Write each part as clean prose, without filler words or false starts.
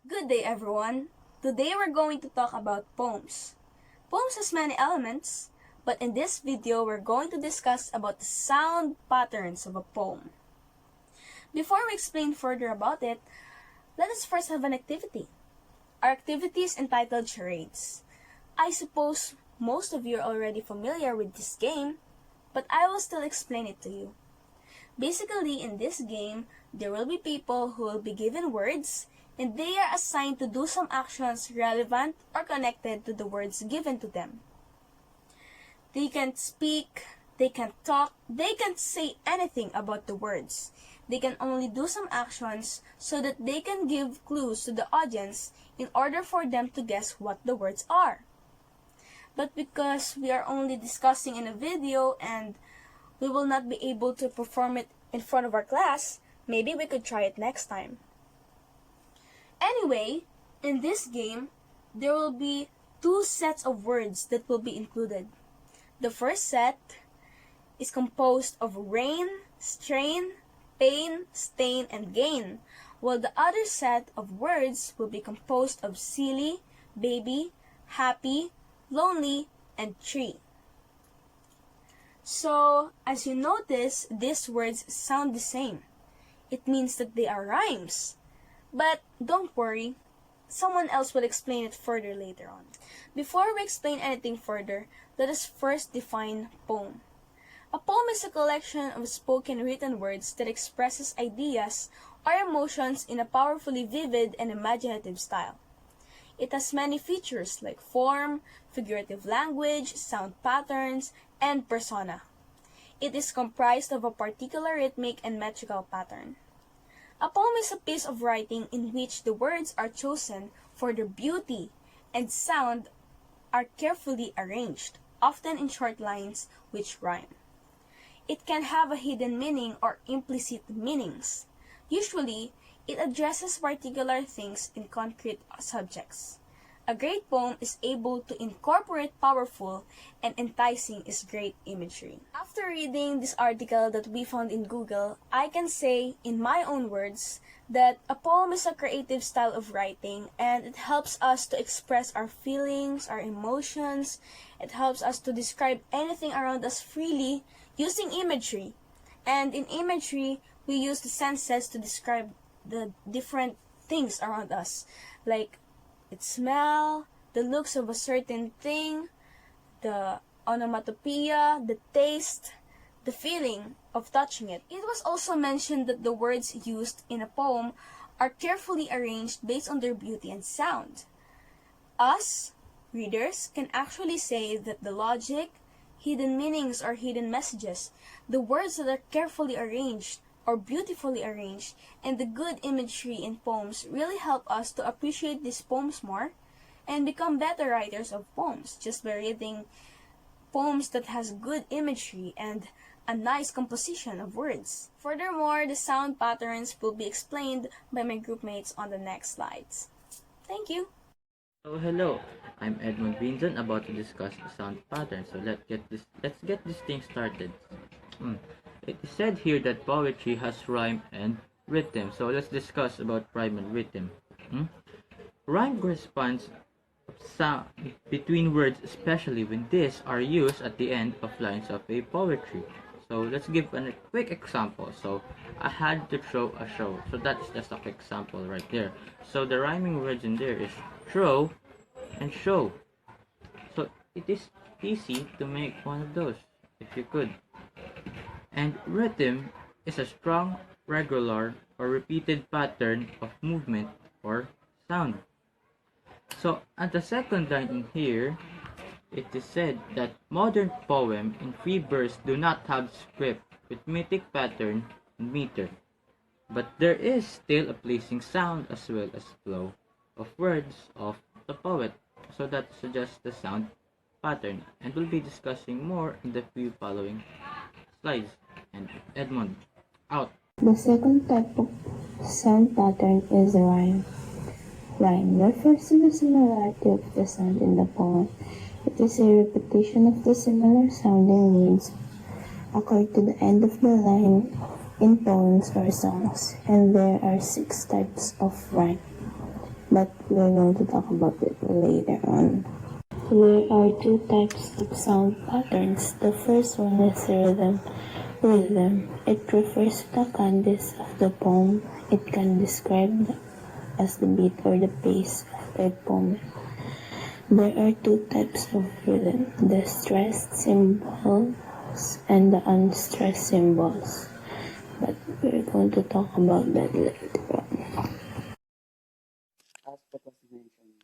Good day, everyone. Today we're going to talk about poems. Poems has many elements, but in this video we're going to discuss about the sound patterns of a poem. Before we explain further about it, let us first have an activity. Our activity is entitled Charades. I suppose most of you are already familiar with this game, but I will still explain it to you. Basically, in this game, there will be people who will be given words and they are assigned to do some actions relevant or connected to the words given to them. They can't speak, they can't talk, they can't say anything about the words. They can only do some actions so that they can give clues to the audience in order for them to guess what the words are. But because we are only discussing in a video and we will not be able to perform it in front of our class, maybe we could try it next time. Anyway, in this game, there will be two sets of words that will be included. The first set is composed of rain, strain, pain, stain, and gain, while the other set of words will be composed of silly, baby, happy, lonely, and tree. So, as you notice, these words sound the same. It means that they are rhymes. But don't worry, someone else will explain it further later on. Before we explain anything further, let us first define poem. A poem is a collection of spoken written words that expresses ideas or emotions in a powerfully vivid and imaginative style. It has many features like form, figurative language, sound patterns, and persona. It is comprised of a particular rhythmic and metrical pattern. A poem is a piece of writing in which the words are chosen for their beauty and sound are carefully arranged, often in short lines which rhyme. It can have a hidden meaning or implicit meanings. Usually, it addresses particular things in concrete subjects. A great poem is able to incorporate powerful and enticing is great imagery. After reading this article that we found in Google, I can say, in my own words, that a poem is a creative style of writing and it helps us to express our feelings, our emotions. It helps us to describe anything around us freely using imagery. And in imagery, we use the senses to describe the different things around us, like its smell, the looks of a certain thing, the onomatopoeia, the taste, the feeling of touching it. It was also mentioned that the words used in a poem are carefully arranged based on their beauty and sound. Us, readers, can actually say that the logic, hidden meanings or hidden messages, the words that are carefully arranged or beautifully arranged, and the good imagery in poems really help us to appreciate these poems more and become better writers of poems just by reading poems that has good imagery and a nice composition of words. Furthermore, the sound patterns will be explained by my groupmates on the next slides. Thank you. So hello, I'm Edmund Binzon about to discuss the sound pattern. So let's get this thing started. It is said here that poetry has rhyme and rhythm. So let's discuss about rhyme and rhythm. Rhyme corresponds sound between words, especially when these are used at the end of lines of a poetry. So let's give a quick example. So I had to throw a show. So that's just a quick example right there. So the rhyming words in there is throw and show. So it is easy to make one of those if you could. And rhythm is a strong, regular, or repeated pattern of movement or sound. So at the second line in here, it is said that modern poem in free verse do not have script, rhythmic pattern, and meter. But there is still a pleasing sound as well as flow of words of the poet. So that suggests the sound pattern, and we'll be discussing more in the few following slides. And Edmund, out. The second type of sound pattern is rhyme. Rhyme refers to the similarity of the sound in the poem. It is a repetition of the similar sounding words occur to the end of the line in poems or songs, and there are 6 types of rhyme. but we're going to talk about it later on. There are two types of sound patterns. The first one is rhythm. Rhythm. It refers to the cadence of the poem. It can describe as the beat or the pace of a poem. There are two types of rhythm, the stressed symbols and the unstressed symbols. But we're going to talk about that later on. As what was mentioned,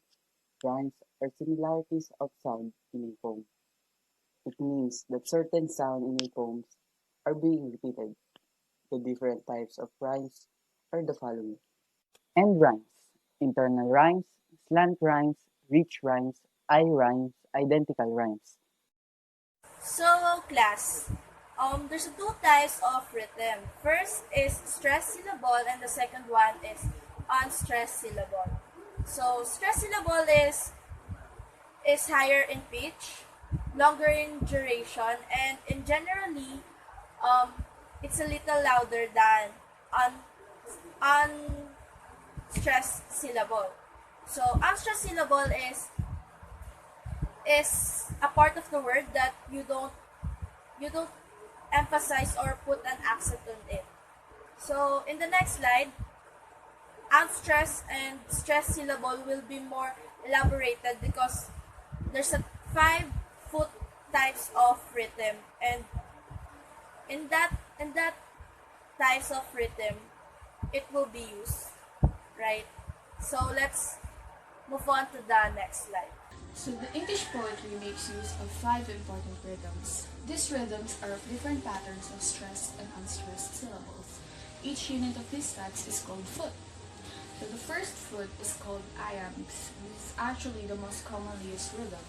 rhymes are similarities of sound in a poem. It means that certain sound in a poem are being repeated. The different types of rhymes are the following. End rhymes, internal rhymes, slant rhymes, rich rhymes, I rhymes, identical rhymes. So, class, there's two types of rhythm. First is stressed syllable and the second one is unstressed syllable. So, stressed syllable is higher in pitch, longer in duration, and in generally, um, it's a little louder than unstressed syllable. So, unstressed syllable is a part of the word that you don't emphasize or put an accent on it. So in the next slide, unstressed and stressed syllable will be more elaborated because there's a 5 foot types of rhythm, and in that types of rhythm it will be used, right? So let's move on to the next slide. So the English poetry makes use of 5 important rhythms. These rhythms are of different patterns of stressed and unstressed syllables. Each unit of these types is called foot. So the first foot is called iambics. This is actually the most commonly used rhythm.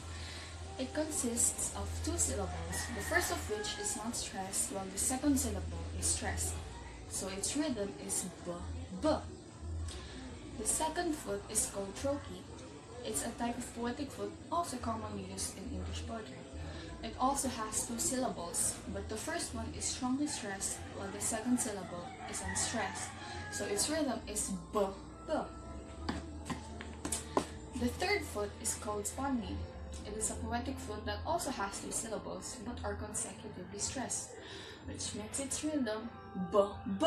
It consists of 2 syllables, the first of which is not stressed while the second syllable is stressed. So its rhythm is b, b. The second foot is called trochee. It's a type of poetic foot also commonly used in English poetry. It also has 2 syllables, but the first one is strongly stressed while the second syllable is unstressed. So its rhythm is b, b. The third foot is called spondee. It is a poetic foot that also has 2 syllables but are consecutively stressed, which makes its rhythm b, b.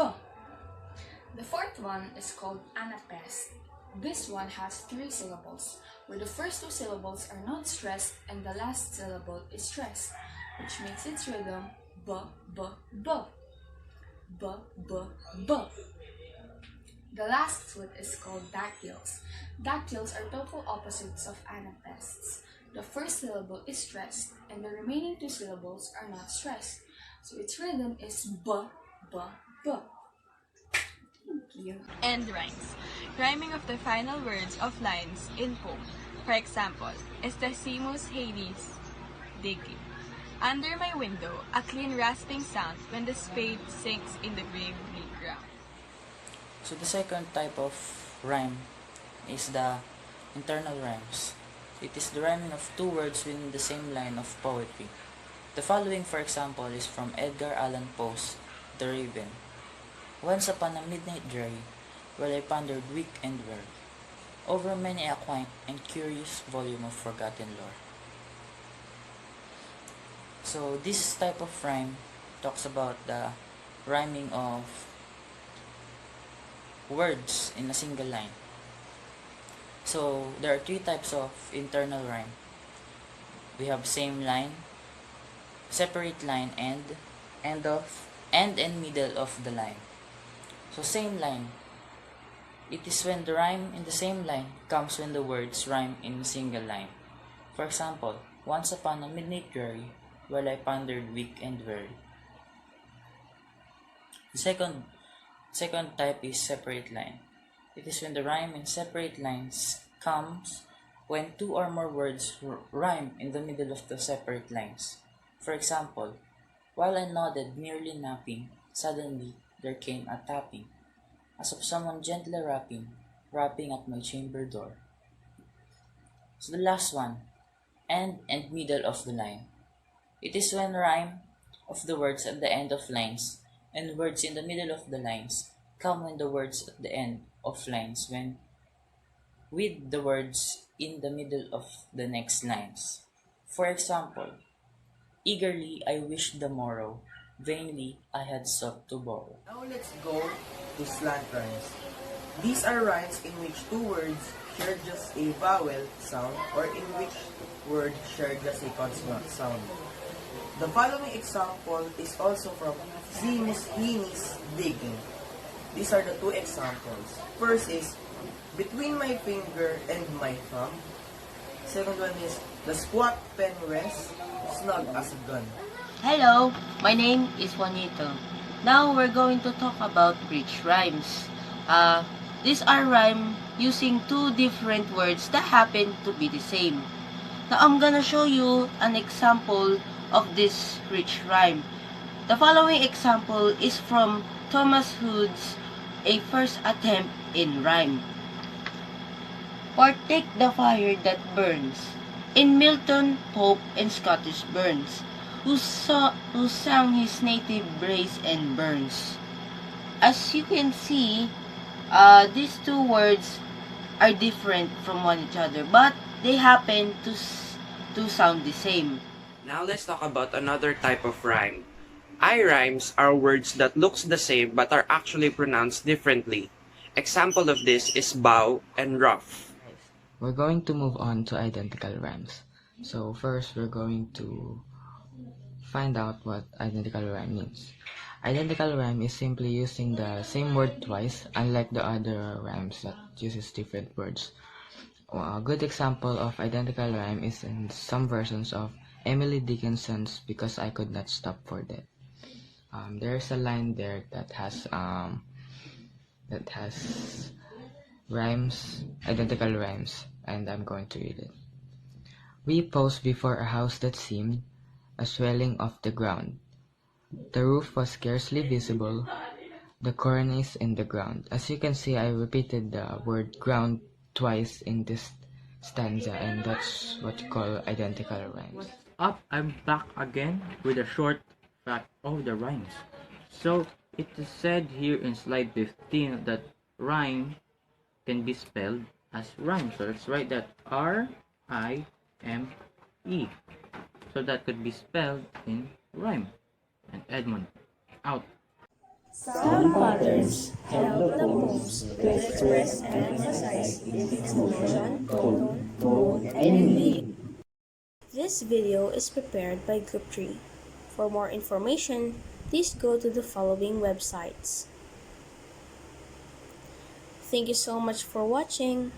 The fourth one is called anapest. This one has 3 syllables, where the first 2 syllables are not stressed and the last syllable is stressed, which makes its rhythm b, b, b. B, b, b. The last foot is called dactyls. Dactyls are total opposites of anapests. The first syllable is stressed and the remaining 2 syllables are not stressed, so its rhythm is b, b, b. End rhymes. Rhyming of the final words of lines in poem. For example, Estesimus Hades, digging. Under my window, a clean rasping sound when the spade sinks in the gravely ground. So the second type of rhyme is the internal rhymes. It is the rhyming of 2 words within the same line of poetry. The following, for example, is from Edgar Allan Poe's The Raven. Once upon a midnight dreary, while I pondered weak and weary, over many a quaint and curious volume of forgotten lore. So this type of rhyme talks about the rhyming of words in a single line. So there are 3 types of internal rhyme. We have same line, separate line, and middle of the line. So same line. It is when the rhyme in the same line comes when the words rhyme in a single line. For example, once upon a midnight dreary, while I pondered weak and weary. The second type is separate line. It is when the rhyme in separate lines comes when 2 or more words rhyme in the middle of the separate lines. For example, while I nodded nearly napping, suddenly there came a tapping, as of someone gently rapping at my chamber door. So the last one, end and middle of the line. It is when rhyme of the words at the end of lines and words in the middle of the lines come when the words at the end of lines with the words in the middle of the next lines. For example, eagerly I wished the morrow, vainly I had sought to borrow. Now let's go to slant rhymes. These are rhymes in which two words share just a vowel sound or in which word share just a consonant sound. The following example is also from Seamus Heaney's Digging. These are the two examples. First is, between my finger and my thumb. Second one is, the squat pen rests, snug as a gun. Hello, my name is Juanito. Now we're going to talk about bridge rhymes. These are rhymes using two different words that happen to be the same. Now I'm gonna show you an example of this bridge rhyme. The following example is from Thomas Hood's A First Attempt in Rhyme. Partake the fire that burns. In Milton, Pope, and Scottish Burns, who sang his native braes and burns. As you can see, these two words are different from one each other, but they happen to sound the same. Now let's talk about another type of rhyme. I rhymes are words that looks the same but are actually pronounced differently. Example of this is bow and rough. We're going to move on to identical rhymes. So first, we're going to find out what identical rhyme means. Identical rhyme is simply using the same word twice, unlike the other rhymes that uses different words. A good example of identical rhyme is in some versions of Emily Dickinson's Because I Could Not Stop for That. There's a line there that has rhymes, identical rhymes, and I'm going to read it. We paused before a house that seemed a swelling of the ground. The roof was scarcely visible, the cornice in the ground. As you can see, I repeated the word ground twice in this stanza, and that's what you call identical rhymes. What's up? I'm back again with a short fact of the rhymes. So, it is said here in slide 15 that rhyme can be spelled as rhyme. So, let's write that R-I-M-E. So, that could be spelled in rhyme. And Edmund, out. Sound patterns help the poems to express and emphasize its emotion, tone, mood, and meaning. This video is prepared by Group 3. For more information, please go to the following websites. Thank you so much for watching.